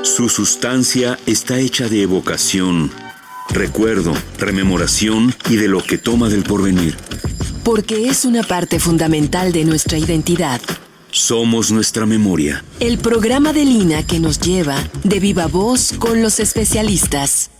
Su sustancia está hecha de evocación, recuerdo, rememoración y de lo que toma del porvenir. Porque es una parte fundamental de nuestra identidad. Somos nuestra memoria. El programa de Lina que nos lleva de viva voz con los especialistas.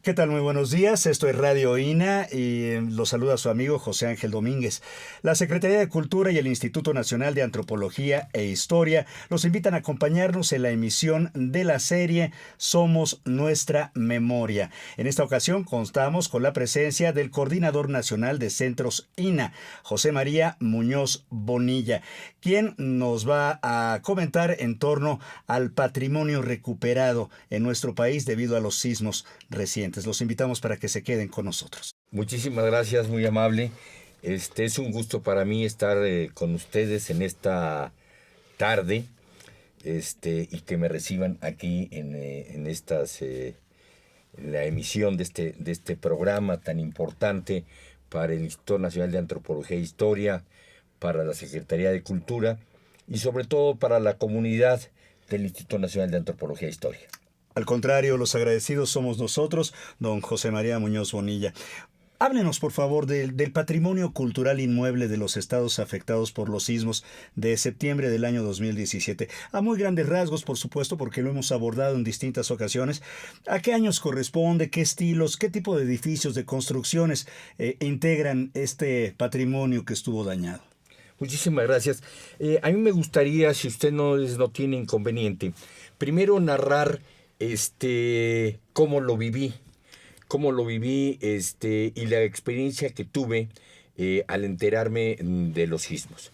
¿Qué tal? Muy buenos días. Esto es Radio INA y los saluda su amigo José Ángel Domínguez. La Secretaría de Cultura y el Instituto Nacional de Antropología e Historia los invitan a acompañarnos en la emisión de la serie Somos Nuestra Memoria. En esta ocasión contamos con la presencia del Coordinador Nacional de Centros INA, José María Muñoz Bonilla, quien nos va a comentar en torno al patrimonio recuperado en nuestro país debido a los sismos recientes. Los invitamos para que se queden con nosotros. Muchísimas gracias, muy amable. Es un gusto para mí estar con ustedes en esta tarde y que me reciban aquí en la emisión de este programa tan importante para el Instituto Nacional de Antropología e Historia, para la Secretaría de Cultura y sobre todo para la comunidad del Instituto Nacional de Antropología e Historia. Al contrario, los agradecidos somos nosotros, don José María Muñoz Bonilla. Háblenos, por favor, del patrimonio cultural inmueble de los estados afectados por los sismos de septiembre del año 2017. A muy grandes rasgos, por supuesto, porque lo hemos abordado en distintas ocasiones. ¿A qué años corresponde? ¿Qué estilos? ¿Qué tipo de edificios, de construcciones integran este patrimonio que estuvo dañado? Muchísimas gracias. A mí me gustaría, si usted no tiene inconveniente, primero narrar cómo lo viví y la experiencia que tuve al enterarme de los sismos.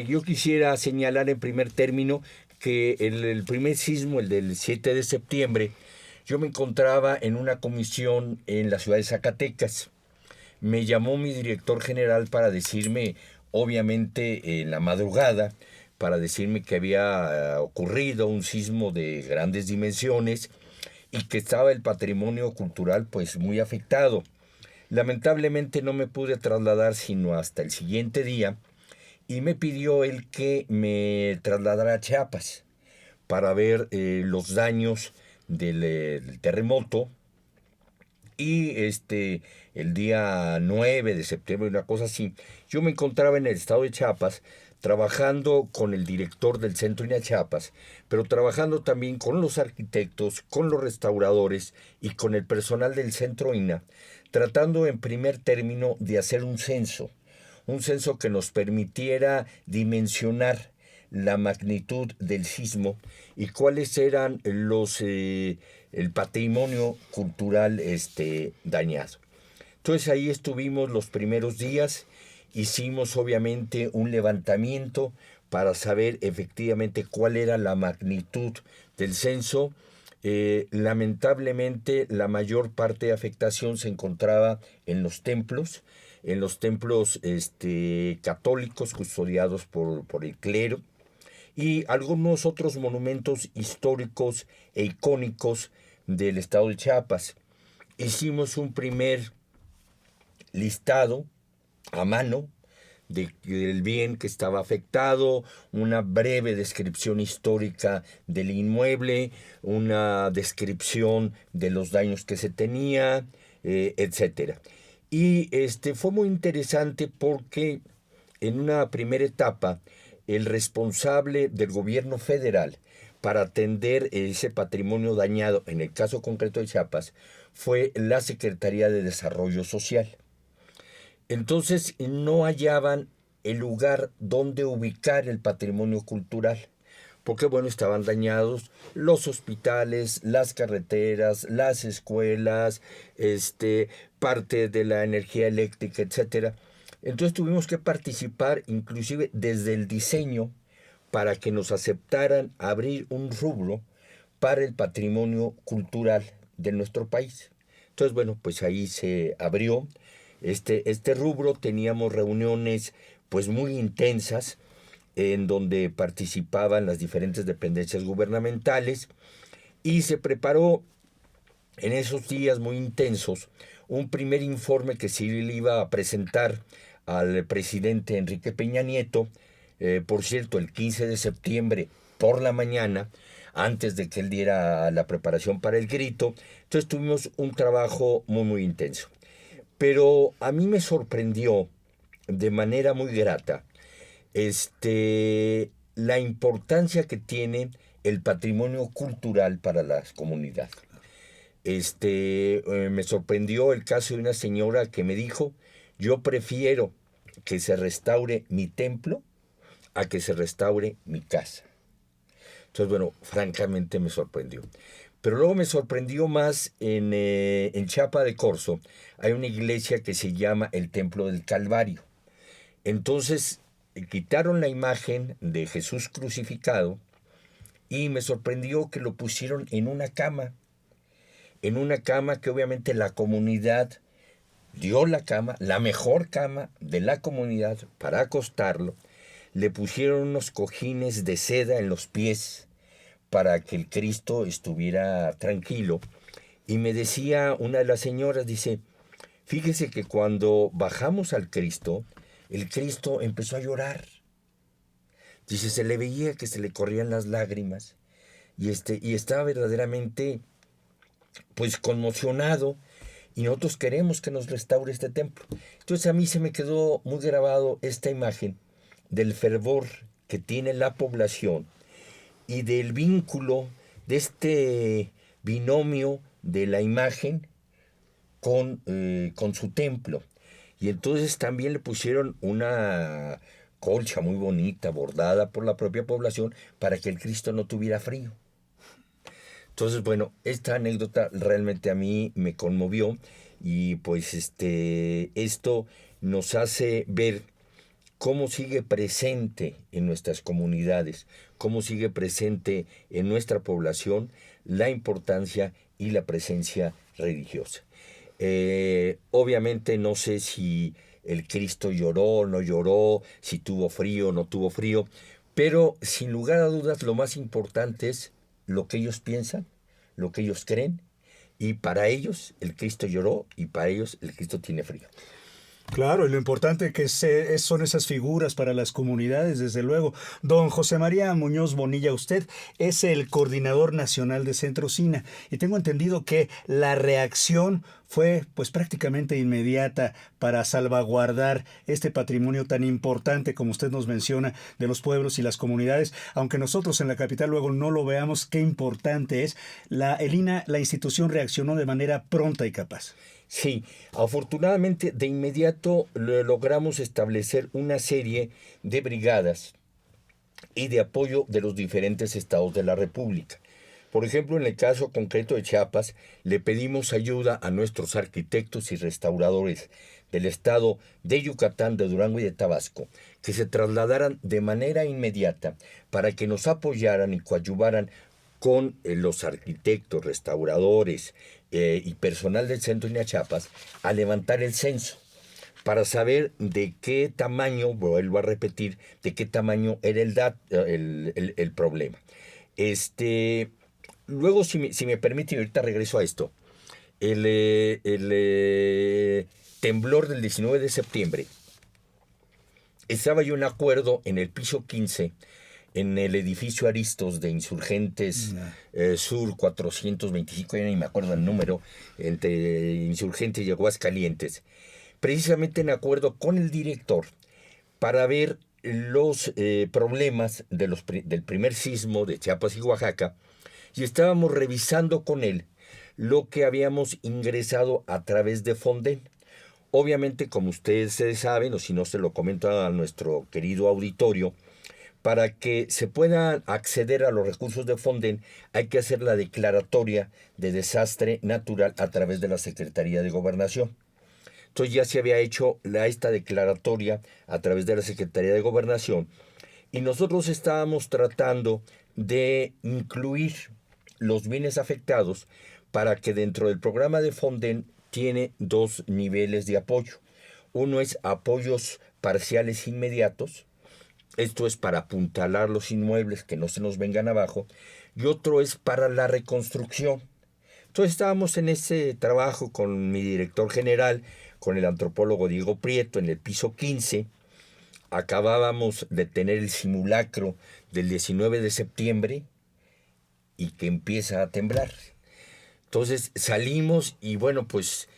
Yo quisiera señalar en primer término que el primer sismo, el del 7 de septiembre, yo me encontraba en una comisión en la ciudad de Zacatecas. Me llamó mi director general para decirme, obviamente en la madrugada, para decirme que había ocurrido un sismo de grandes dimensiones y que estaba el patrimonio cultural pues muy afectado. Lamentablemente no me pude trasladar sino hasta el siguiente día y me pidió él que me trasladara a Chiapas para ver los daños del terremoto. Y el día 9 de septiembre, una cosa así, yo me encontraba en el estado de Chiapas trabajando con el director del Centro INA Chiapas, pero trabajando también con los arquitectos, con los restauradores y con el personal del Centro INA, tratando en primer término de hacer un censo que nos permitiera dimensionar la magnitud del sismo y cuáles eran el patrimonio cultural dañado. Entonces ahí estuvimos los primeros días, hicimos obviamente un levantamiento para saber efectivamente cuál era la magnitud del censo. Lamentablemente la mayor parte de afectación se encontraba en los templos católicos custodiados por el clero, y algunos otros monumentos históricos e icónicos del estado de Chiapas. Hicimos un primer listado a mano del bien que estaba afectado, una breve descripción histórica del inmueble, una descripción de los daños que se tenía, etc. Y fue muy interesante porque en una primera etapa el responsable del gobierno federal para atender ese patrimonio dañado, en el caso concreto de Chiapas, fue la Secretaría de Desarrollo Social. Entonces no hallaban el lugar donde ubicar el patrimonio cultural, porque estaban dañados los hospitales, las carreteras, las escuelas, parte de la energía eléctrica, etcétera. Entonces tuvimos que participar inclusive desde el diseño para que nos aceptaran abrir un rubro para el patrimonio cultural de nuestro país. Entonces, pues ahí se abrió este rubro. Teníamos reuniones pues muy intensas en donde participaban las diferentes dependencias gubernamentales y se preparó en esos días muy intensos un primer informe que se le iba a presentar al presidente Enrique Peña Nieto. Por cierto, el 15 de septiembre por la mañana, antes de que él diera la preparación para el grito. Entonces tuvimos un trabajo muy, muy intenso. Pero a mí me sorprendió de manera muy grata la importancia que tiene el patrimonio cultural para las comunidades. Me sorprendió el caso de una señora que me dijo: yo prefiero que se restaure mi templo a que se restaure mi casa. Entonces, bueno, francamente me sorprendió. Pero luego me sorprendió más en Chiapa de Corzo. Hay una iglesia que se llama el Templo del Calvario. Entonces, quitaron la imagen de Jesús crucificado y me sorprendió que lo pusieron en una cama que obviamente la comunidad dio la cama, la mejor cama de la comunidad para acostarlo. Le pusieron unos cojines de seda en los pies para que el Cristo estuviera tranquilo. Y me decía una de las señoras, dice: fíjese que cuando bajamos al Cristo, el Cristo empezó a llorar. Dice, se le veía que se le corrían las lágrimas y estaba verdaderamente pues conmocionado, y nosotros queremos que nos restaure este templo. Entonces a mí se me quedó muy grabado esta imagen del fervor que tiene la población y del vínculo de este binomio de la imagen con su templo. Y entonces también le pusieron una colcha muy bonita, bordada por la propia población, para que el Cristo no tuviera frío. Entonces, bueno, esta anécdota realmente a mí me conmovió, y pues esto nos hace ver cómo sigue presente en nuestras comunidades, cómo sigue presente en nuestra población la importancia y la presencia religiosa. Obviamente no sé si el Cristo lloró o no lloró, si tuvo frío o no tuvo frío, pero sin lugar a dudas lo más importante es lo que ellos piensan, lo que ellos creen, y para ellos el Cristo lloró y para ellos el Cristo tiene frío. Claro, y lo importante que son esas figuras para las comunidades, desde luego. Don José María Muñoz Bonilla, usted es el coordinador nacional de Centro SINA, y tengo entendido que la reacción fue pues prácticamente inmediata para salvaguardar este patrimonio tan importante, como usted nos menciona, de los pueblos y las comunidades. Aunque nosotros en la capital luego no lo veamos, qué importante es. El INA, la institución, reaccionó de manera pronta y capaz. Sí, afortunadamente de inmediato logramos establecer una serie de brigadas y de apoyo de los diferentes estados de la República. Por ejemplo, en el caso concreto de Chiapas, le pedimos ayuda a nuestros arquitectos y restauradores del estado de Yucatán, de Durango y de Tabasco, que se trasladaran de manera inmediata para que nos apoyaran y coadyuvaran con los arquitectos, restauradores y personal del Centro INA Chiapas a levantar el censo para saber de qué tamaño, vuelvo a repetir, de qué tamaño era el problema. Luego, si me permiten, ahorita regreso a esto. El temblor del 19 de septiembre, estaba yo en acuerdo en el piso 15, en el edificio Aristos de Insurgentes Sur 425, ya ni me acuerdo el número, entre Insurgentes y Aguascalientes, precisamente en acuerdo con el director para ver los problemas del primer sismo de Chiapas y Oaxaca, y estábamos revisando con él lo que habíamos ingresado a través de Fonden. Obviamente, como ustedes saben, o si no se lo comento a nuestro querido auditorio, para que se pueda acceder a los recursos de Fonden hay que hacer la declaratoria de desastre natural a través de la Secretaría de Gobernación. Entonces ya se había hecho esta declaratoria a través de la Secretaría de Gobernación, y nosotros estábamos tratando de incluir los bienes afectados para que dentro del programa de Fonden tiene dos niveles de apoyo. Uno es apoyos parciales inmediatos. Esto es para apuntalar los inmuebles, que no se nos vengan abajo. Y otro es para la reconstrucción. Entonces estábamos en ese trabajo con mi director general, con el antropólogo Diego Prieto, en el piso 15, acabábamos de tener el simulacro del 19 de septiembre y que empieza a temblar. Entonces salimos y bueno, pues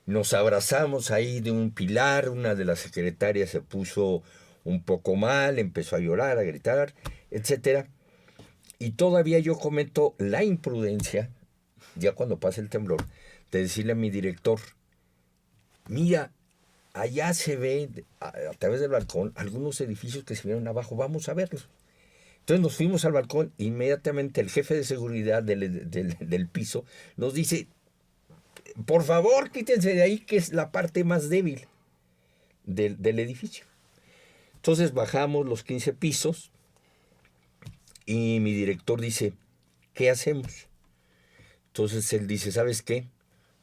nos abrazamos ahí de un pilar. Una de las secretarias se puso un poco mal, empezó a llorar, a gritar, etcétera. Y todavía yo cometo la imprudencia, ya cuando pasa el temblor, de decirle a mi director, mira, allá se ve a través del balcón algunos edificios que se vieron abajo, vamos a verlos. Entonces nos fuimos al balcón, inmediatamente el jefe de seguridad del piso nos dice, por favor, quítense de ahí, que es la parte más débil del edificio. Entonces bajamos los 15 pisos y mi director dice, ¿qué hacemos? Entonces él dice, ¿sabes qué?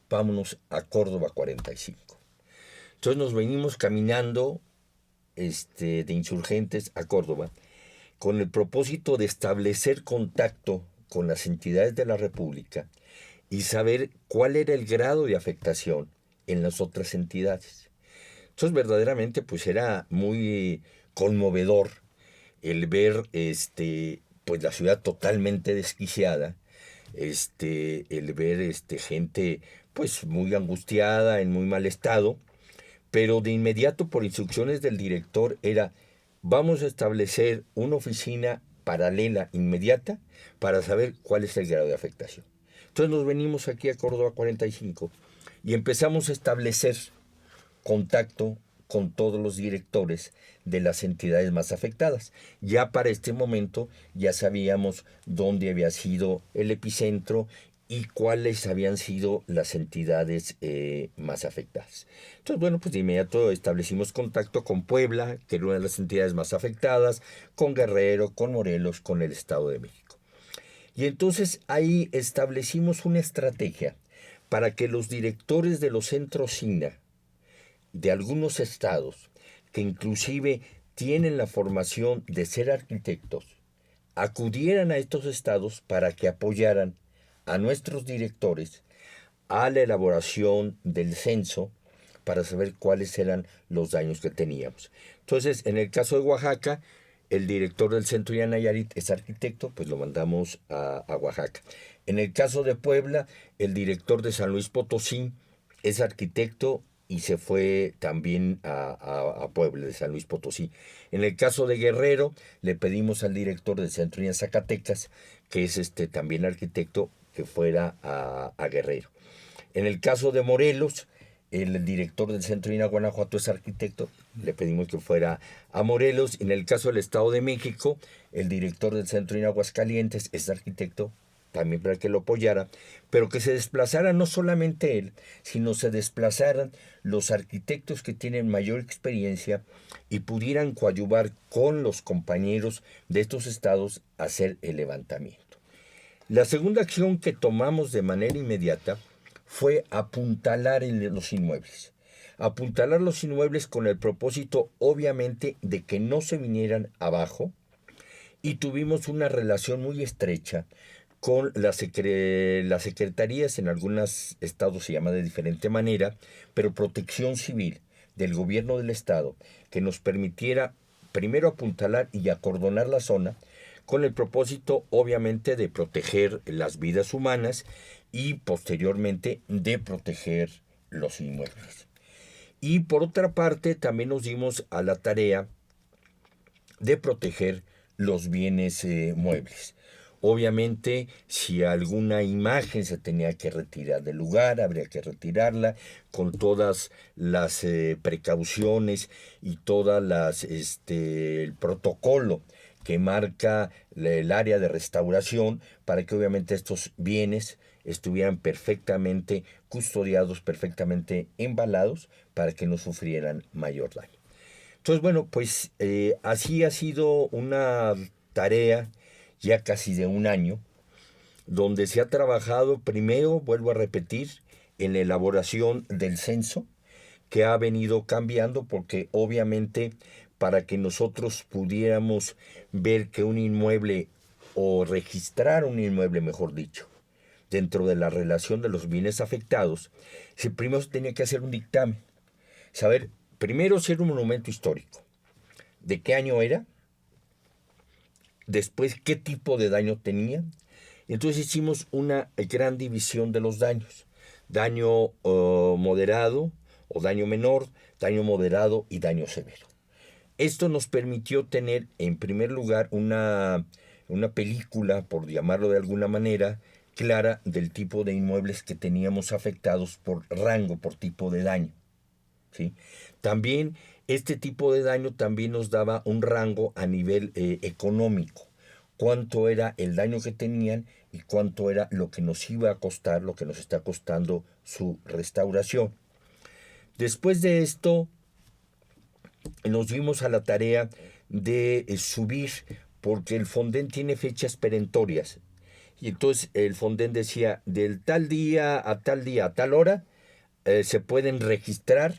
Vámonos a Córdoba 45. Entonces nos venimos caminando de Insurgentes a Córdoba con el propósito de establecer contacto con las entidades de la República y saber cuál era el grado de afectación en las otras entidades. Entonces verdaderamente pues era muy conmovedor el ver pues la ciudad totalmente desquiciada, el ver gente pues muy angustiada, en muy mal estado, pero de inmediato por instrucciones del director era, vamos a establecer una oficina paralela inmediata para saber cuál es el grado de afectación. Entonces nos venimos aquí a Córdoba 45 y empezamos a establecer contacto con todos los directores de las entidades más afectadas. Ya para este momento ya sabíamos dónde había sido el epicentro y cuáles habían sido las entidades más afectadas. Entonces, bueno, pues de inmediato establecimos contacto con Puebla, que era una de las entidades más afectadas, con Guerrero, con Morelos, con el Estado de México. Y entonces ahí establecimos una estrategia para que los directores de los centros SINA de algunos estados, que inclusive tienen la formación de ser arquitectos, acudieran a estos estados para que apoyaran a nuestros directores a la elaboración del censo para saber cuáles eran los daños que teníamos. Entonces, en el caso de Oaxaca, el director del centro de Nayarit es arquitecto, pues lo mandamos a Oaxaca. En el caso de Puebla, el director de San Luis Potosí es arquitecto y se fue también a Puebla, de San Luis Potosí. En el caso de Guerrero, le pedimos al director del Centro de Zacatecas, que es también arquitecto, que fuera a Guerrero. En el caso de Morelos, el director del Centro de Guanajuato es arquitecto, le pedimos que fuera a Morelos. En el caso del Estado de México, el director del Centro de Aguascalientes es arquitecto, también para que lo apoyara, pero que se desplazara no solamente él, sino se desplazaran los arquitectos que tienen mayor experiencia y pudieran coadyuvar con los compañeros de estos estados a hacer el levantamiento. La segunda acción que tomamos de manera inmediata fue apuntalar los inmuebles. Apuntalar los inmuebles con el propósito, obviamente, de que no se vinieran abajo, y tuvimos una relación muy estrecha con las secretarías, en algunos estados se llama de diferente manera, pero Protección Civil del gobierno del estado, que nos permitiera primero apuntalar y acordonar la zona, con el propósito obviamente de proteger las vidas humanas y posteriormente de proteger los inmuebles. Y por otra parte también nos dimos a la tarea de proteger los bienes muebles. Obviamente, si alguna imagen se tenía que retirar del lugar, habría que retirarla con todas las precauciones y todas el protocolo que marca el área de restauración para que obviamente estos bienes estuvieran perfectamente custodiados, perfectamente embalados para que no sufrieran mayor daño. Entonces, bueno, pues así ha sido una tarea ya casi de un año, donde se ha trabajado primero, vuelvo a repetir, en la elaboración del censo, que ha venido cambiando porque obviamente para que nosotros pudiéramos ver que un inmueble, o registrar un inmueble, mejor dicho, dentro de la relación de los bienes afectados, primero se tenía que hacer un dictamen, saber primero si era un monumento histórico, de qué año era, después qué tipo de daño tenía. Entonces hicimos una gran división de los daños. Daño moderado o daño menor, daño moderado y daño severo. Esto nos permitió tener, en primer lugar, una película, por llamarlo de alguna manera, clara del tipo de inmuebles que teníamos afectados por rango, por tipo de daño, ¿sí? También este tipo de daño también nos daba un rango a nivel económico. Cuánto era el daño que tenían y cuánto era lo que nos iba a costar, lo que nos está costando su restauración. Después de esto, nos dimos a la tarea de subir, porque el Fonden tiene fechas perentorias. Y entonces el Fonden decía, del tal día, a tal hora, se pueden registrar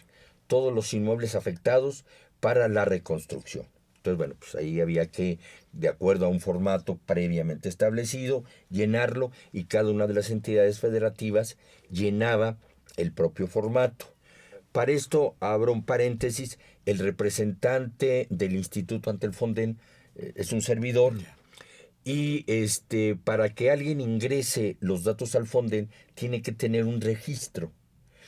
todos los inmuebles afectados para la reconstrucción. Entonces, bueno, pues ahí había que, de acuerdo a un formato previamente establecido, llenarlo, y cada una de las entidades federativas llenaba el propio formato. Para esto, abro un paréntesis, el representante del instituto ante el Fonden es un servidor, y para que alguien ingrese los datos al Fonden tiene que tener un registro.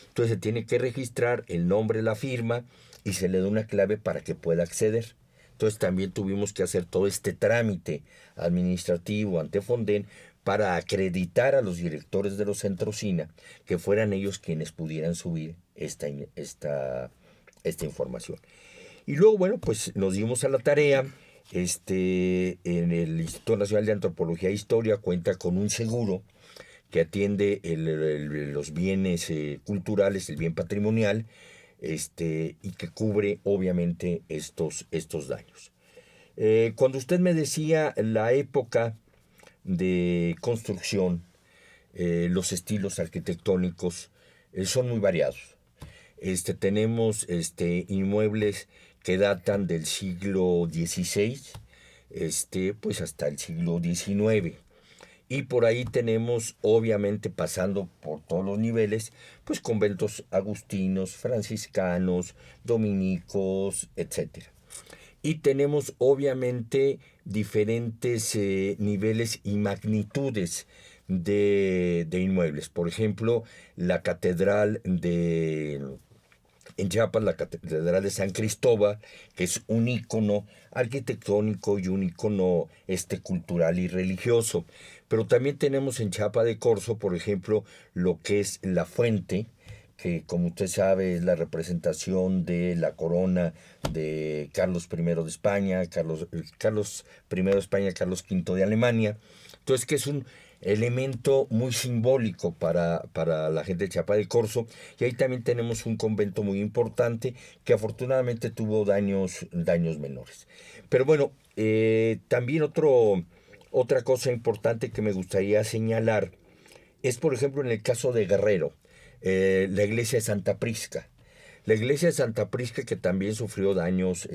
Entonces se tiene que registrar el nombre, la firma, y se le da una clave para que pueda acceder. Entonces también tuvimos que hacer todo este trámite administrativo ante Fonden para acreditar a los directores de los centros SINA que fueran ellos quienes pudieran subir esta información. Y luego, bueno, pues nos dimos a la tarea. En el Instituto Nacional de Antropología e Historia cuenta con un seguro que atiende los bienes culturales, el bien patrimonial, y que cubre obviamente estos daños. Cuando usted me decía la época de construcción, los estilos arquitectónicos son muy variados. Tenemos inmuebles que datan del siglo XVI, pues hasta el siglo XIX. Y por ahí tenemos, obviamente, pasando por todos los niveles, pues conventos agustinos, franciscanos, dominicos, etc. Y tenemos, obviamente, diferentes niveles y magnitudes de inmuebles. Por ejemplo, la catedral en Chiapas, la Catedral de San Cristóbal, que es un ícono arquitectónico y un ícono cultural y religioso. Pero también tenemos en Chiapa de Corzo, por ejemplo, lo que es la fuente, que como usted sabe es la representación de la corona de Carlos I de España, Carlos I de España, Carlos V de Alemania. Entonces, que es un elemento muy simbólico para la gente de Chiapa de Corzo. Y ahí también tenemos un convento muy importante que afortunadamente tuvo daños menores. Pero bueno, también otra cosa importante que me gustaría señalar es, por ejemplo, en el caso de Guerrero, la iglesia de Santa Prisca. La iglesia de Santa Prisca, que también sufrió daños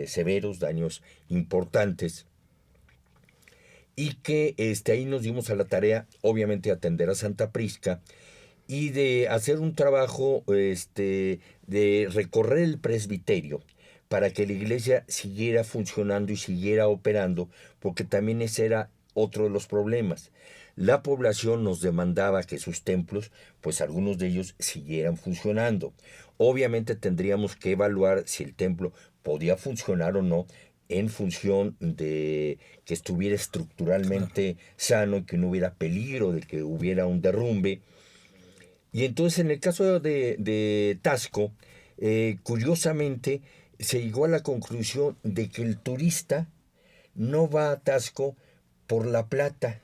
severos, daños importantes, y que ahí nos dimos a la tarea, obviamente, de atender a Santa Prisca y de hacer un trabajo de recorrer el presbiterio para que la iglesia siguiera funcionando y siguiera operando, porque también ese era otro de los problemas. La población nos demandaba que sus templos, pues algunos de ellos siguieran funcionando. Obviamente tendríamos que evaluar si el templo podía funcionar o no, en función de que estuviera estructuralmente sano y que no hubiera peligro de que hubiera un derrumbe. Y entonces, en el caso de Taxco, curiosamente se llegó a la conclusión de que el turista no va a Taxco por la plata,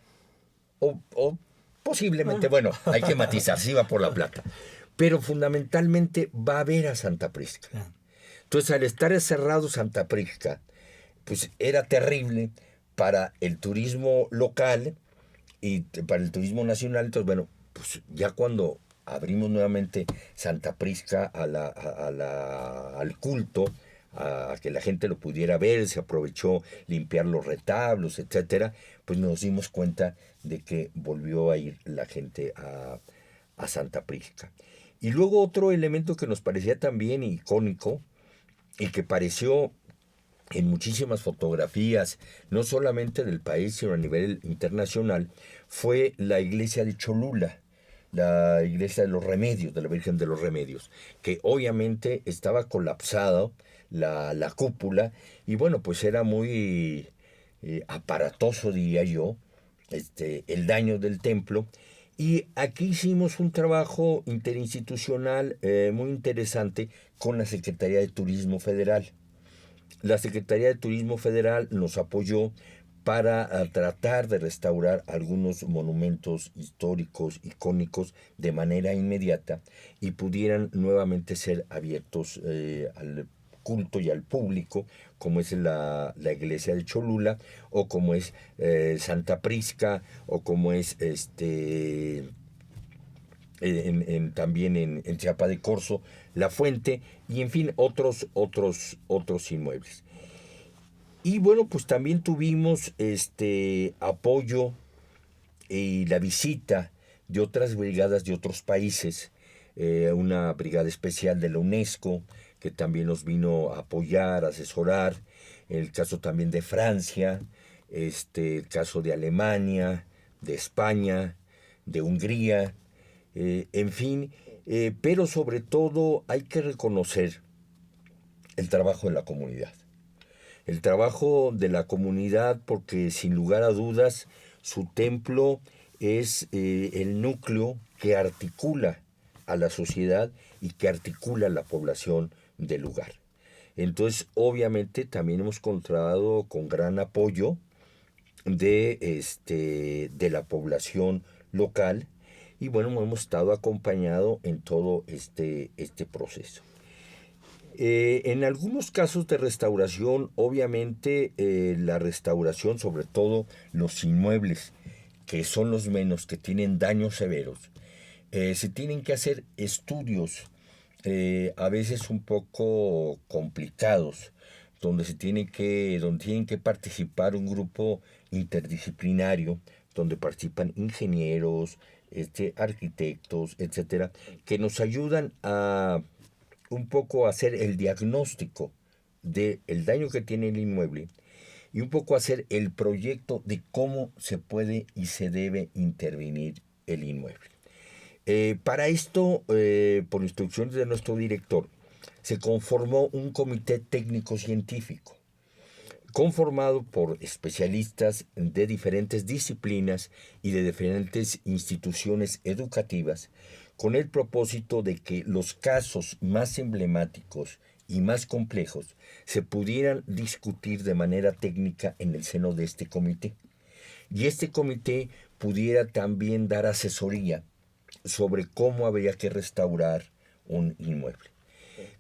o posiblemente, bueno, hay que matizar, sí va por la plata, pero fundamentalmente va a ver a Santa Prisca. Entonces, al estar cerrado Santa Prisca, pues era terrible para el turismo local y para el turismo nacional. Entonces, bueno, pues ya cuando abrimos nuevamente Santa Prisca al culto, a que la gente lo pudiera ver, se aprovechó limpiar los retablos, etcétera, pues nos dimos cuenta de que volvió a ir la gente a Santa Prisca. Y luego otro elemento que nos parecía también icónico y que pareció en muchísimas fotografías, no solamente del país, sino a nivel internacional, fue la iglesia de Cholula, la iglesia de los Remedios, de la Virgen de los Remedios, que obviamente estaba colapsada la cúpula, y bueno, pues era muy aparatoso, diría yo, el daño del templo. Y aquí hicimos un trabajo interinstitucional muy interesante con la Secretaría de Turismo Federal. La Secretaría de Turismo Federal nos apoyó para tratar de restaurar algunos monumentos históricos, icónicos, de manera inmediata y pudieran nuevamente ser abiertos al culto y al público, como es la iglesia de Cholula, o como es Santa Prisca, o como es también en Chiapa de Corzo, La Fuente, y en fin, otros inmuebles. Y bueno, pues también tuvimos apoyo y la visita de otras brigadas de otros países, una brigada especial de la UNESCO, que también nos vino a apoyar, a asesorar, el caso también de Francia, el caso de Alemania, de España, de Hungría, en fin, pero sobre todo hay que reconocer el trabajo de la comunidad. El trabajo de la comunidad, porque sin lugar a dudas su templo es el núcleo que articula a la sociedad y que articula a la población del lugar. Entonces, obviamente, también hemos contado con gran apoyo de la población local, y bueno, hemos estado acompañados en todo este proceso. En algunos casos de restauración, obviamente la restauración, sobre todo los inmuebles, que son los menos, que tienen daños severos, se tienen que hacer estudios a veces un poco complicados, donde tienen que participar un grupo interdisciplinario, donde participan ingenieros, arquitectos, etcétera, que nos ayudan a un poco hacer el diagnóstico del daño que tiene el inmueble y un poco hacer el proyecto de cómo se puede y se debe intervenir el inmueble. Para esto, por instrucciones de nuestro director, se conformó un comité técnico-científico conformado por especialistas de diferentes disciplinas y de diferentes instituciones educativas, con el propósito de que los casos más emblemáticos y más complejos se pudieran discutir de manera técnica en el seno de este comité. Y este comité pudiera también dar asesoría sobre cómo habría que restaurar un inmueble.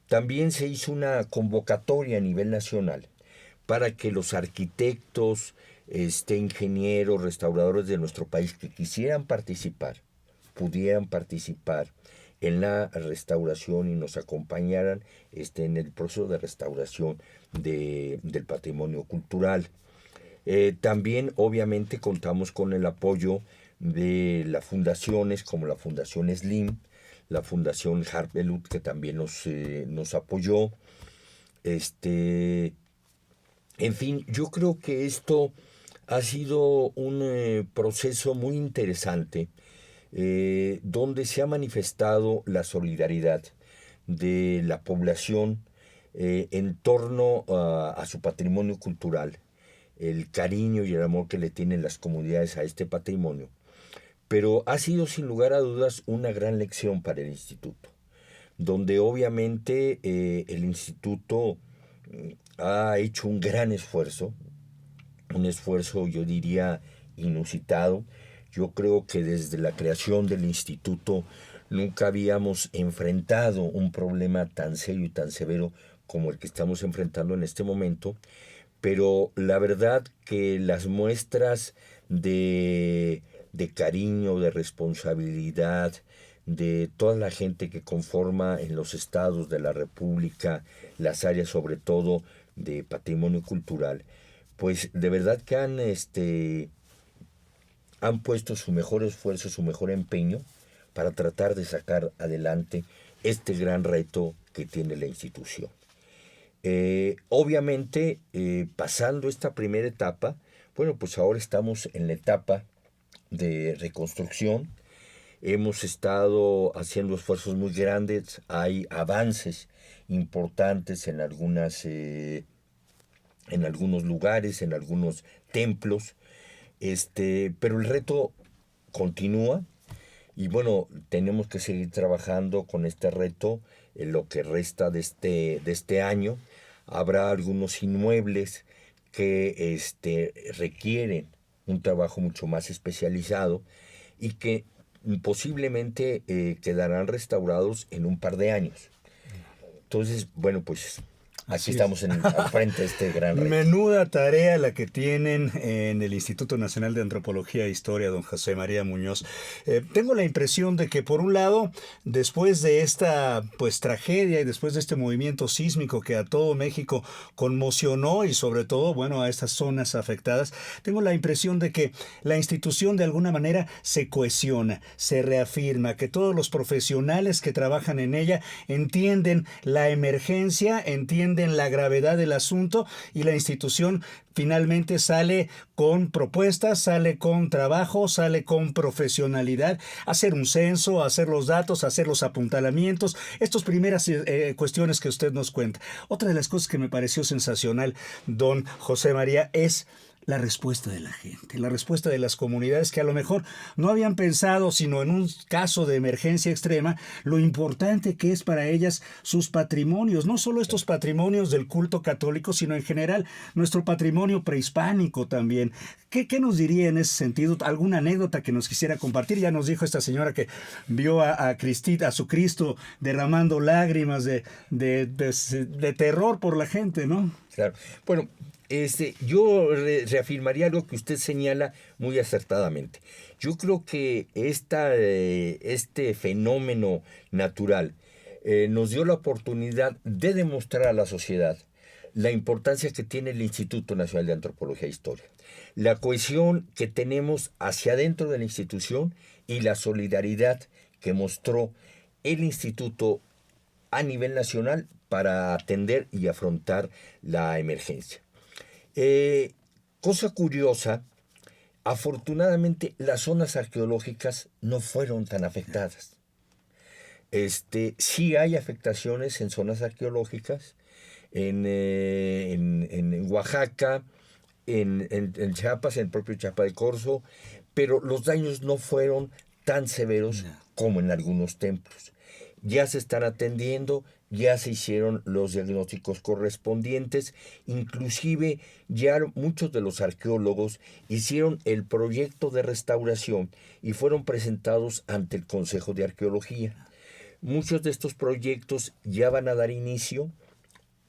También se hizo una convocatoria a nivel nacional para que los arquitectos, ingenieros, restauradores de nuestro país que quisieran participar, pudieran participar en la restauración y nos acompañaran en el proceso de restauración del patrimonio cultural. También, obviamente, contamos con el apoyo de las fundaciones como la Fundación Slim, la Fundación Harpelut, que también nos apoyó. En fin, yo creo que esto ha sido un proceso muy interesante, donde se ha manifestado la solidaridad de la población en torno a su patrimonio cultural, el cariño y el amor que le tienen las comunidades a este patrimonio. Pero ha sido sin lugar a dudas una gran lección para el instituto, donde obviamente el instituto ha hecho un gran esfuerzo, yo diría inusitado. Yo creo que desde la creación del instituto nunca habíamos enfrentado un problema tan serio y tan severo como el que estamos enfrentando en este momento, pero la verdad que las muestras de cariño, de responsabilidad, de toda la gente que conforma en los estados de la República, las áreas sobre todo de patrimonio cultural, pues de verdad que han puesto su mejor esfuerzo, su mejor empeño para tratar de sacar adelante este gran reto que tiene la institución. Obviamente, pasando esta primera etapa, bueno, pues ahora estamos en la etapa de reconstrucción. Hemos estado haciendo esfuerzos muy grandes, hay avances importantes en en algunos lugares, en algunos templos, pero el reto continúa y bueno, tenemos que seguir trabajando con este reto en lo que resta de este año. Habrá algunos inmuebles que requieren un trabajo mucho más especializado y que posiblemente quedarán restaurados en un par de años. Entonces, bueno, pues aquí estamos al frente de este gran reto. Menuda tarea la que tienen en el Instituto Nacional de Antropología e Historia, don José María Muñoz. Tengo la impresión de que, por un lado, después de esta tragedia y después de este movimiento sísmico que a todo México conmocionó y sobre todo, bueno, a estas zonas afectadas, tengo la impresión de que la institución de alguna manera se cohesiona, se reafirma, que todos los profesionales que trabajan en ella entienden la emergencia, entienden la gravedad del asunto y la institución finalmente sale con propuestas, sale con trabajo, sale con profesionalidad, hacer un censo, hacer los datos, hacer los apuntalamientos, estas primeras cuestiones que usted nos cuenta. Otra de las cosas que me pareció sensacional, don José María, es la respuesta de la gente, la respuesta de las comunidades que a lo mejor no habían pensado, sino en un caso de emergencia extrema, lo importante que es para ellas sus patrimonios, no solo estos patrimonios del culto católico, sino en general nuestro patrimonio prehispánico también. ¿Qué nos diría en ese sentido? ¿Alguna anécdota que nos quisiera compartir? Ya nos dijo esta señora que vio a su Cristo derramando lágrimas de terror por la gente, ¿no? Claro. Bueno, yo reafirmaría lo que usted señala muy acertadamente. Yo creo que este fenómeno natural nos dio la oportunidad de demostrar a la sociedad la importancia que tiene el Instituto Nacional de Antropología e Historia, la cohesión que tenemos hacia adentro de la institución y la solidaridad que mostró el Instituto a nivel nacional para atender y afrontar la emergencia. Cosa curiosa, afortunadamente las zonas arqueológicas no fueron tan afectadas. Sí hay afectaciones en zonas arqueológicas, en Oaxaca, en Chiapas, en el propio Chiapa de Corzo, pero los daños no fueron tan severos como en algunos templos. Ya se están atendiendo, ya se hicieron los diagnósticos correspondientes, inclusive ya muchos de los arqueólogos hicieron el proyecto de restauración y fueron presentados ante el Consejo de Arqueología. Muchos de estos proyectos ya van a dar inicio,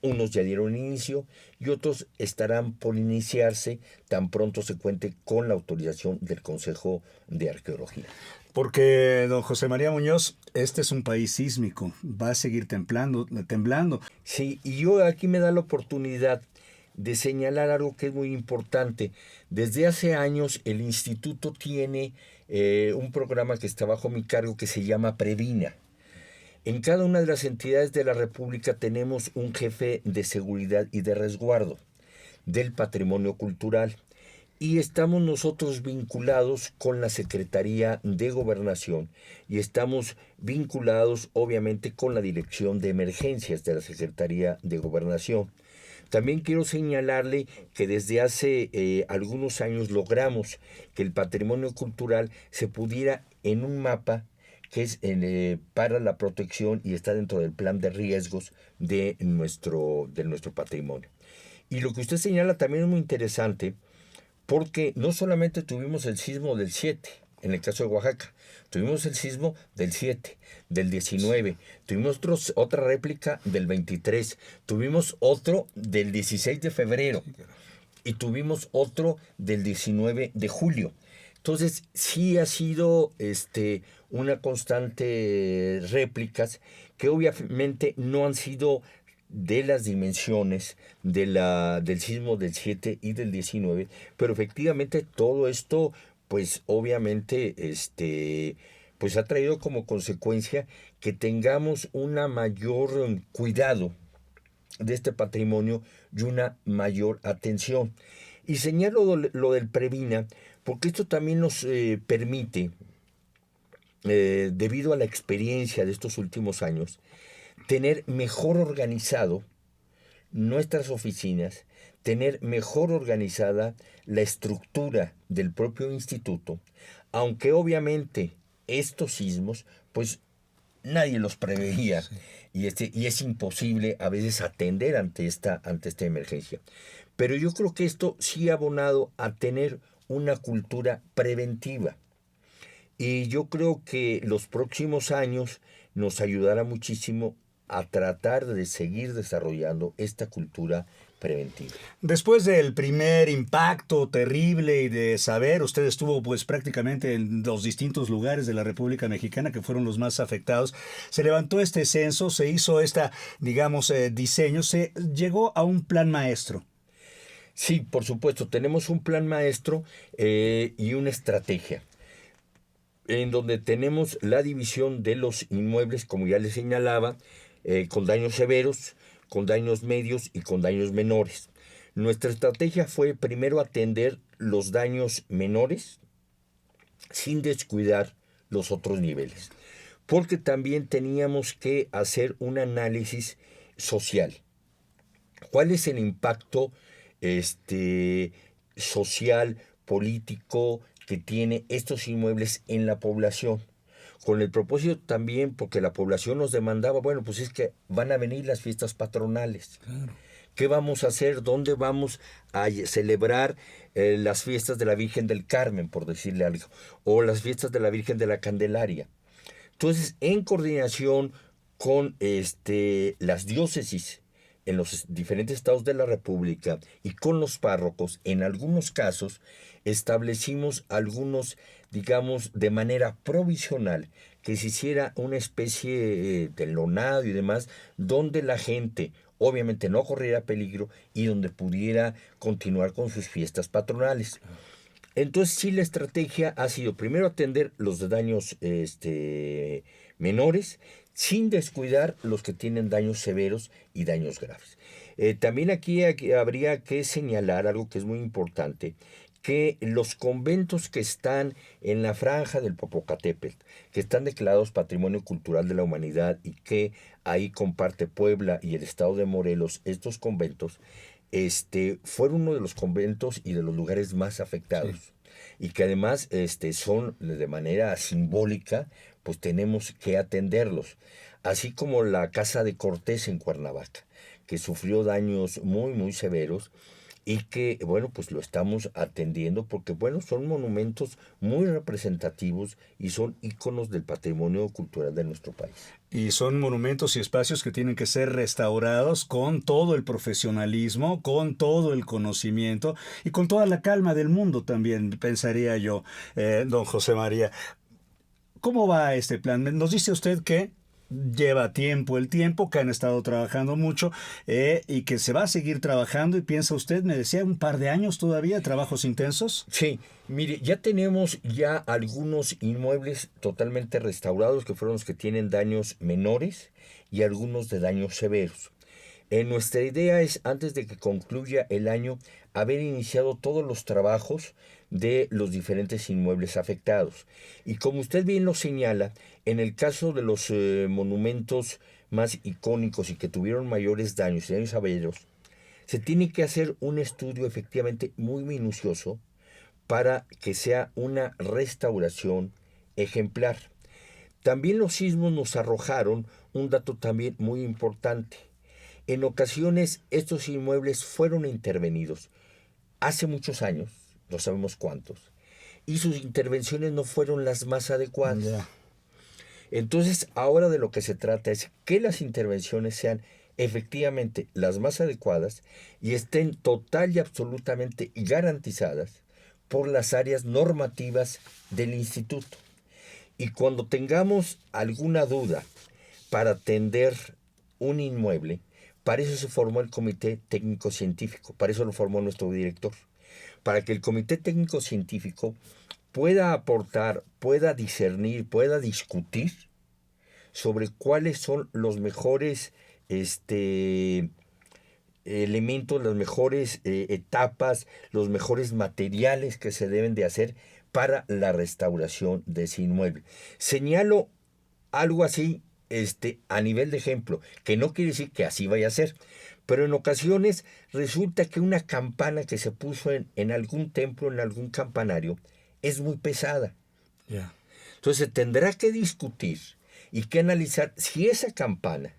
unos ya dieron inicio y otros estarán por iniciarse tan pronto se cuente con la autorización del Consejo de Arqueología. Porque, don José María Muñoz, este es un país sísmico, va a seguir temblando. Sí, y yo aquí me da la oportunidad de señalar algo que es muy importante. Desde hace años el instituto tiene un programa que está bajo mi cargo que se llama Previna. En cada una de las entidades de la República tenemos un jefe de seguridad y de resguardo del patrimonio cultural. Y estamos nosotros vinculados con la Secretaría de Gobernación y estamos vinculados obviamente con la Dirección de Emergencias de la Secretaría de Gobernación. También quiero señalarle que desde hace algunos años logramos que el patrimonio cultural se pudiera en un mapa que es para la protección y está dentro del plan de riesgos de nuestro patrimonio. Y lo que usted señala también es muy interesante, porque no solamente tuvimos el sismo del 7, en el caso de Oaxaca, tuvimos el sismo del 7, del 19, tuvimos otra réplica del 23, tuvimos otro del 16 de febrero y tuvimos otro del 19 de julio. Entonces, sí ha sido una constante réplicas que obviamente no han sido de las dimensiones del sismo del 7 y del 19, pero efectivamente todo esto, pues obviamente, pues ha traído como consecuencia que tengamos una mayor cuidado de este patrimonio y una mayor atención. Y señalo lo del Previna, porque esto también nos permite, debido a la experiencia de estos últimos años, tener mejor organizado nuestras oficinas, tener mejor organizada la estructura del propio instituto, aunque obviamente estos sismos, pues nadie los preveía, sí. y es imposible a veces atender ante esta emergencia. Pero yo creo que esto sí ha abonado a tener una cultura preventiva. Y yo creo que los próximos años nos ayudará muchísimo a tratar de seguir desarrollando esta cultura preventiva. Después del primer impacto terrible y de saber, usted estuvo pues prácticamente en los distintos lugares de la República Mexicana que fueron los más afectados, se levantó este censo, se hizo diseño, se llegó a un plan maestro. Sí, por supuesto, tenemos un plan maestro y una estrategia, en donde tenemos la división de los inmuebles, como ya les señalaba, con daños severos, con daños medios y con daños menores. Nuestra estrategia fue primero atender los daños menores sin descuidar los otros niveles, porque también teníamos que hacer un análisis social. ¿Cuál es el impacto social, político que tiene estos inmuebles en la población? Con el propósito también, porque la población nos demandaba, bueno, pues es que van a venir las fiestas patronales. Claro. ¿Qué vamos a hacer? ¿Dónde vamos a celebrar las fiestas de la Virgen del Carmen, por decirle algo? O las fiestas de la Virgen de la Candelaria. Entonces, en coordinación con las diócesis en los diferentes estados de la República y con los párrocos, en algunos casos, establecimos algunos, digamos, de manera provisional, que se hiciera una especie de lonado y demás, donde la gente obviamente no corriera peligro y donde pudiera continuar con sus fiestas patronales. Entonces sí, la estrategia ha sido primero atender los daños menores, sin descuidar los que tienen daños severos y daños graves. También aquí habría que señalar algo que es muy importante, que los conventos que están en la franja del Popocatépetl, que están declarados Patrimonio Cultural de la Humanidad y que ahí comparte Puebla y el estado de Morelos, estos conventos, fueron uno de los conventos y de los lugares más afectados. Sí. Y que además son de manera simbólica, pues tenemos que atenderlos. Así como la Casa de Cortés en Cuernavaca, que sufrió daños muy, muy severos, y que, bueno, pues lo estamos atendiendo porque, bueno, son monumentos muy representativos y son íconos del patrimonio cultural de nuestro país. Y son monumentos y espacios que tienen que ser restaurados con todo el profesionalismo, con todo el conocimiento y con toda la calma del mundo también, pensaría yo, don José María. ¿Cómo va este plan? Nos dice usted que lleva tiempo, que han estado trabajando mucho y que se va a seguir trabajando, y piensa usted, me decía, un par de años todavía, trabajos intensos. Sí, mire, ya tenemos algunos inmuebles totalmente restaurados, que fueron los que tienen daños menores y algunos de daños severos. Nuestra idea es, antes de que concluya el año, haber iniciado todos los trabajos de los diferentes inmuebles afectados. Y como usted bien lo señala, en el caso de los monumentos más icónicos y que tuvieron mayores daños y daños severos, se tiene que hacer un estudio efectivamente muy minucioso para que sea una restauración ejemplar. También los sismos nos arrojaron un dato también muy importante. En ocasiones estos inmuebles fueron intervenidos hace muchos años, no sabemos cuántos, y sus intervenciones no fueron las más adecuadas. Yeah. Entonces, ahora de lo que se trata es que las intervenciones sean efectivamente las más adecuadas y estén total y absolutamente garantizadas por las áreas normativas del instituto. Y cuando tengamos alguna duda para atender un inmueble, para eso se formó el Comité Técnico Científico, para eso lo formó nuestro director, para que el Comité Técnico Científico pueda aportar, pueda discernir, pueda discutir sobre cuáles son los mejores elementos, las mejores etapas, los mejores materiales que se deben de hacer para la restauración de ese inmueble. Señalo algo así a nivel de ejemplo, que no quiere decir que así vaya a ser, pero en ocasiones resulta que una campana que se puso en algún templo, en algún campanario, es muy pesada. Ya. Entonces se tendrá que discutir y que analizar si esa campana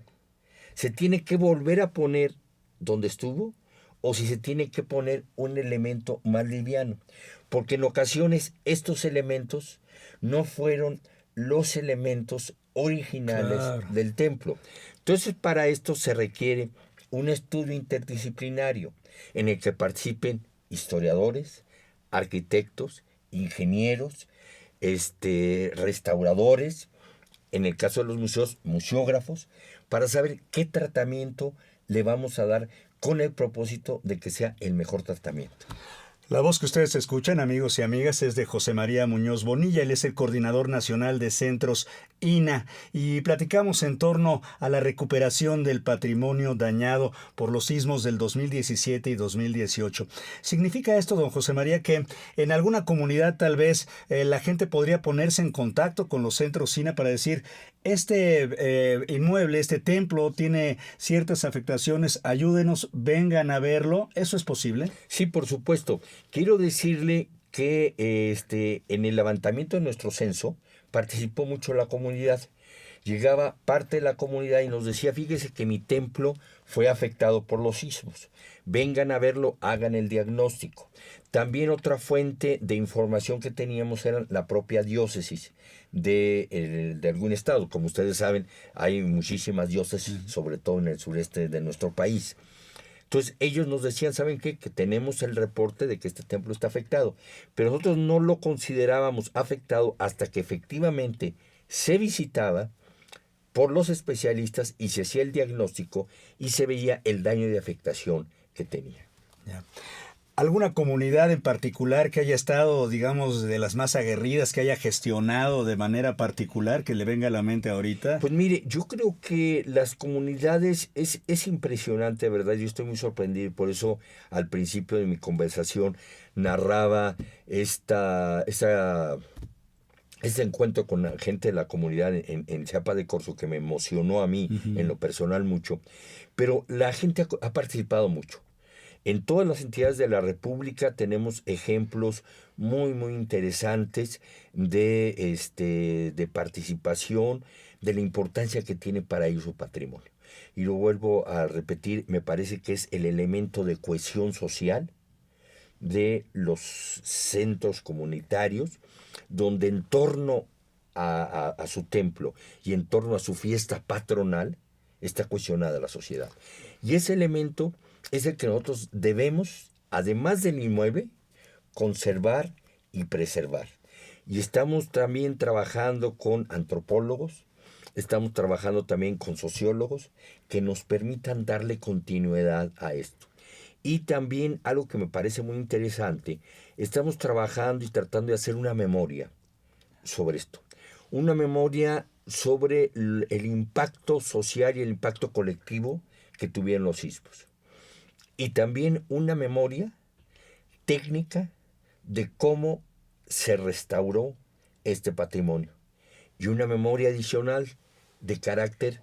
se tiene que volver a poner donde estuvo o si se tiene que poner un elemento más liviano. Porque en ocasiones estos elementos no fueron los elementos originales del templo. Entonces para esto se requiere un estudio interdisciplinario en el que participen historiadores, arquitectos, ingenieros, restauradores, en el caso de los museos, museógrafos, para saber qué tratamiento le vamos a dar con el propósito de que sea el mejor tratamiento. La voz que ustedes escuchan, amigos y amigas, es de José María Muñoz Bonilla. Él es el coordinador nacional de centros INAH y platicamos en torno a la recuperación del patrimonio dañado por los sismos del 2017 y 2018. ¿Significa esto, don José María, que en alguna comunidad tal vez la gente podría ponerse en contacto con los centros INAH para decir, este inmueble, este templo tiene ciertas afectaciones, ayúdenos, vengan a verlo? ¿Eso es posible? Sí, por supuesto. Quiero decirle que en el levantamiento de nuestro censo participó mucho la comunidad. Llegaba parte de la comunidad y nos decía, fíjese que mi templo fue afectado por los sismos. Vengan a verlo, hagan el diagnóstico. También otra fuente de información que teníamos era la propia diócesis de algún estado. Como ustedes saben, hay muchísimas diócesis, sobre todo en el sureste de nuestro país. Entonces ellos nos decían, ¿saben qué? Que tenemos el reporte de que este templo está afectado, pero nosotros no lo considerábamos afectado hasta que efectivamente se visitaba por los especialistas y se hacía el diagnóstico y se veía el daño de afectación que tenía. Ya. ¿Alguna comunidad en particular que haya estado, digamos, de las más aguerridas, que haya gestionado de manera particular, que le venga a la mente ahorita? Pues mire, yo creo que las comunidades es impresionante, ¿verdad? Yo estoy muy sorprendido, por eso al principio de mi conversación narraba este encuentro con la gente de la comunidad en Chiapa de Corzo, que me emocionó a mí en lo personal mucho, pero la gente ha participado mucho. En todas las entidades de la República tenemos ejemplos muy, muy interesantes de participación, de la importancia que tiene para ellos su patrimonio. Y lo vuelvo a repetir, me parece que es el elemento de cohesión social de los centros comunitarios, donde en torno a su templo y en torno a su fiesta patronal está cuestionada la sociedad. Y ese elemento es el que nosotros debemos, además del inmueble, conservar y preservar. Y estamos también trabajando con antropólogos, estamos trabajando también con sociólogos que nos permitan darle continuidad a esto. Y también algo que me parece muy interesante, estamos trabajando y tratando de hacer una memoria sobre esto. Una memoria sobre el impacto social y el impacto colectivo que tuvieron los sismos. Y también una memoria técnica de cómo se restauró este patrimonio. Y una memoria adicional de carácter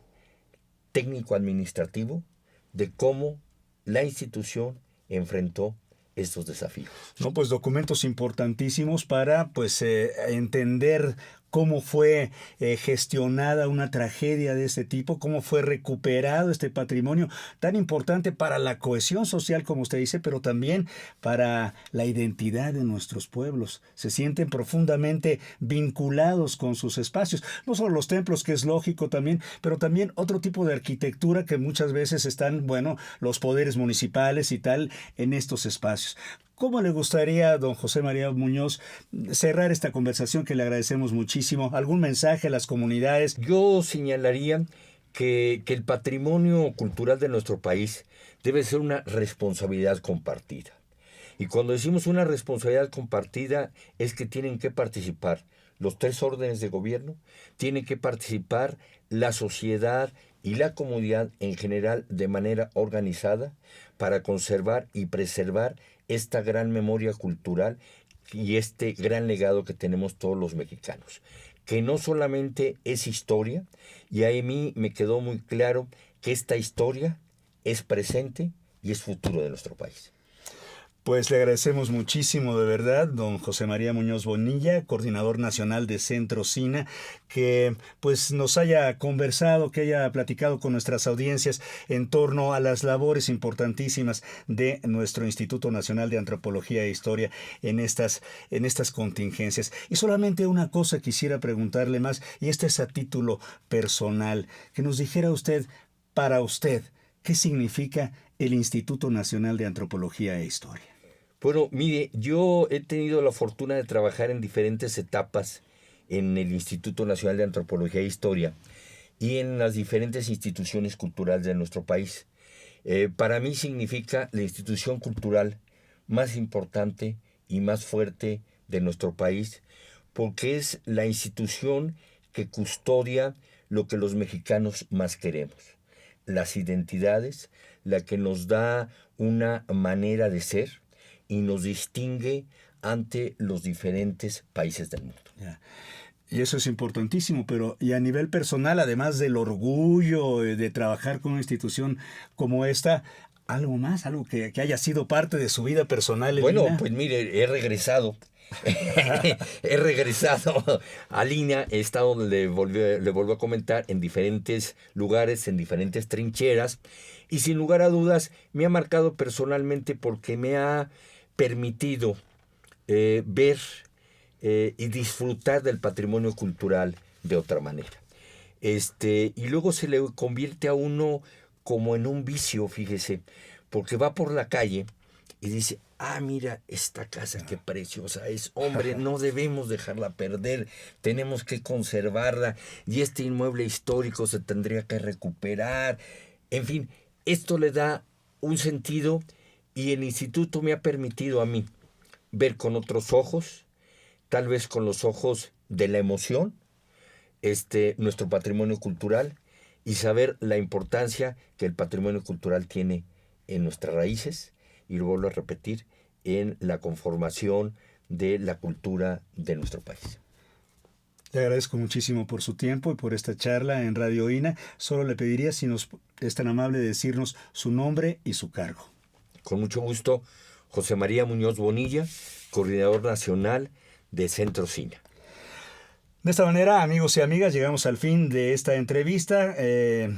técnico-administrativo de cómo la institución enfrentó estos desafíos. No, pues documentos importantísimos para entender cómo fue gestionada una tragedia de este tipo, cómo fue recuperado este patrimonio tan importante para la cohesión social, como usted dice, pero también para la identidad de nuestros pueblos. Se sienten profundamente vinculados con sus espacios, no solo los templos, que es lógico también, pero también otro tipo de arquitectura que muchas veces están, los poderes municipales y tal en estos espacios. ¿Cómo le gustaría, don José María Muñoz, cerrar esta conversación que le agradecemos muchísimo? ¿Algún mensaje a las comunidades? Yo señalaría que el patrimonio cultural de nuestro país debe ser una responsabilidad compartida. Y cuando decimos una responsabilidad compartida es que tienen que participar los 3 órdenes de gobierno, tiene que participar la sociedad y la comunidad en general de manera organizada para conservar y preservar esta gran memoria cultural y este gran legado que tenemos todos los mexicanos, que no solamente es historia, y a mí me quedó muy claro que esta historia es presente y es futuro de nuestro país. Pues le agradecemos muchísimo, de verdad, don José María Muñoz Bonilla, coordinador nacional de Centro SINA, que pues nos haya conversado, que haya platicado con nuestras audiencias en torno a las labores importantísimas de nuestro Instituto Nacional de Antropología e Historia en estas contingencias. Y solamente una cosa quisiera preguntarle más, y este es a título personal, que nos dijera usted, para usted, ¿qué significa el Instituto Nacional de Antropología e Historia? Bueno, mire, yo he tenido la fortuna de trabajar en diferentes etapas en el Instituto Nacional de Antropología e Historia y en las diferentes instituciones culturales de nuestro país. Para mí significa la institución cultural más importante y más fuerte de nuestro país, porque es la institución que custodia lo que los mexicanos más queremos, las identidades, la que nos da una manera de ser y nos distingue ante los diferentes países del mundo. Yeah. Y eso es importantísimo, pero y a nivel personal, además del orgullo de trabajar con una institución como esta, ¿algo más? ¿Algo que haya sido parte de su vida personal? Bueno, Elina? pues mire, he regresado a Lina, he estado, le vuelvo a comentar, en diferentes lugares, en diferentes trincheras, y sin lugar a dudas me ha marcado personalmente porque me ha permitido ver y disfrutar del patrimonio cultural de otra manera. Y luego se le convierte a uno como en un vicio, fíjese, porque va por la calle y dice, mira esta casa qué preciosa es, hombre, no debemos dejarla perder, tenemos que conservarla, y este inmueble histórico se tendría que recuperar. En fin, esto le da un sentido, y el instituto me ha permitido a mí ver con otros ojos, tal vez con los ojos de la emoción, nuestro patrimonio cultural, y saber la importancia que el patrimonio cultural tiene en nuestras raíces, y lo vuelvo a repetir, en la conformación de la cultura de nuestro país. Le agradezco muchísimo por su tiempo y por esta charla en Radio INA. Solo le pediría si nos es tan amable de decirnos su nombre y su cargo. Con mucho gusto, José María Muñoz Bonilla, coordinador nacional de Centro SINA. De esta manera, amigos y amigas, llegamos al fin de esta entrevista.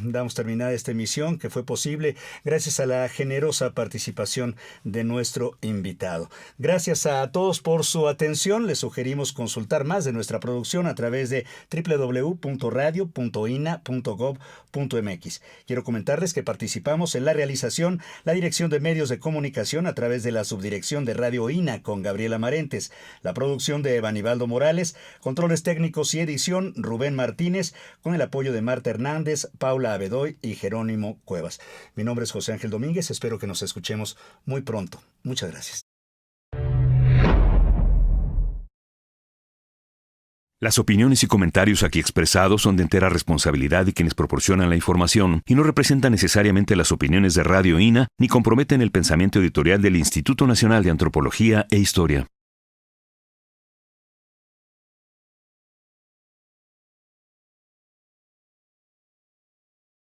Damos terminada esta emisión que fue posible gracias a la generosa participación de nuestro invitado. Gracias a todos por su atención. Les sugerimos consultar más de nuestra producción a través de www.radio.ina.gov.mx. Quiero comentarles que participamos en la realización, la Dirección de Medios de Comunicación a través de la Subdirección de Radio INA con Gabriela Marentes, la producción de Evanibaldo Morales, controles técnicos y edición Rubén Martínez, con el apoyo de Marta Hernández, Paula Abedoy y Jerónimo Cuevas. Mi nombre es José Ángel Domínguez, espero que nos escuchemos muy pronto. Muchas gracias. Las opiniones y comentarios aquí expresados son de entera responsabilidad de quienes proporcionan la información y no representan necesariamente las opiniones de Radio INA ni comprometen el pensamiento editorial del Instituto Nacional de Antropología e Historia.